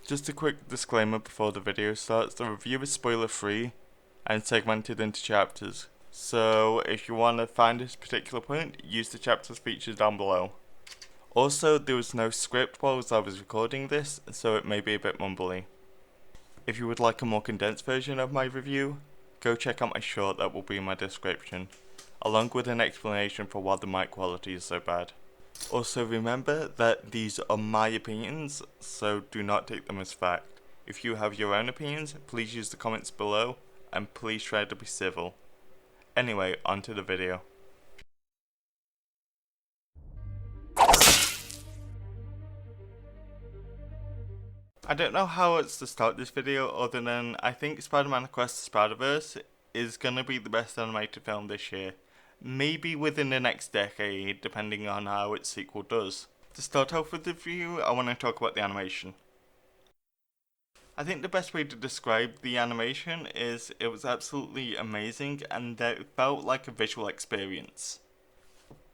Just a quick disclaimer before the video starts, the review is spoiler free and segmented into chapters, so if you want to find this particular point, use the chapters featured down below. Also, there was no script whilst I was recording this, so it may be a bit mumbly. If you would like a more condensed version of my review, go check out my short that will be in my description, along with an explanation for why the mic quality is so bad. Also remember that these are my opinions, so do not take them as fact. If you have your own opinions, please use the comments below, and please try to be civil. Anyway, on to the video. I don't know how else to start this video other than I think Spider-Man Across the Spiderverse is gonna be the best animated film this year. Maybe within the next decade, depending on how its sequel does. To start off with the review, I want to talk about the animation. I think the best way to describe the animation is it was absolutely amazing and that it felt like a visual experience.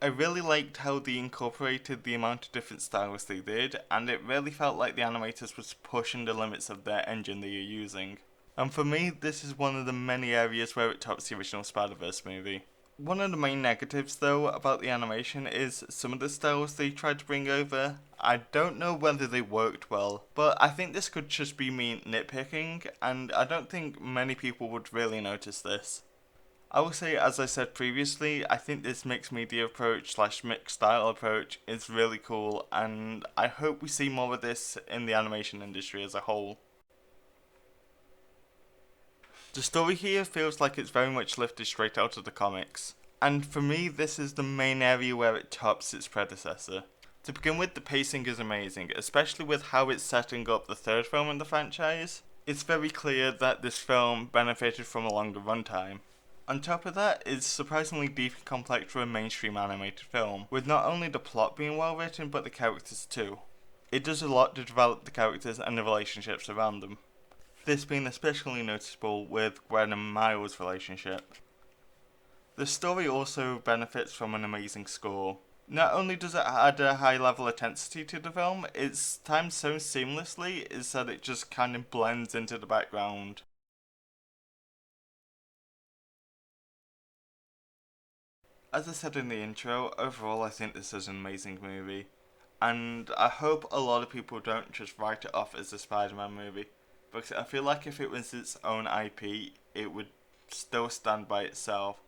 I really liked how they incorporated the amount of different styles they did, and it really felt like the animators was pushing the limits of their engine they are using. And for me, this is one of the many areas where it tops the original Spider-Verse movie. One of the main negatives though about the animation is some of the styles they tried to bring over. I don't know whether they worked well, but I think this could just be me nitpicking, and I don't think many people would really notice this. I will say, as I said previously, I think this mixed media approach / mixed style approach is really cool, and I hope we see more of this in the animation industry as a whole. The story here feels like it's very much lifted straight out of the comics, and for me this is the main area where it tops its predecessor. To begin with, the pacing is amazing, especially with how it's setting up the third film in the franchise. It's very clear that this film benefited from a longer runtime. On top of that, it's surprisingly deep and complex for a mainstream animated film, with not only the plot being well written but the characters too. It does a lot to develop the characters and the relationships around them. This being especially noticeable with Gwen and Miles' relationship. The story also benefits from an amazing score. Not only does it add a high level of intensity to the film, it's timed so seamlessly is that it just kind of blends into the background. As I said in the intro, overall I think this is an amazing movie, and I hope a lot of people don't just write it off as a Spider-Man movie. Because I feel like if it was its own IP, it would still stand by itself.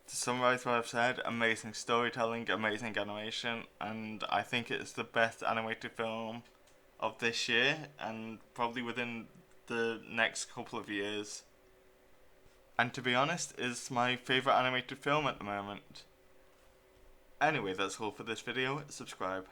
To summarize what I've said, amazing storytelling, amazing animation, and I think it's the best animated film of this year, and probably within the next couple of years. And to be honest, it's my favourite animated film at the moment. Anyway, that's all for this video. Subscribe.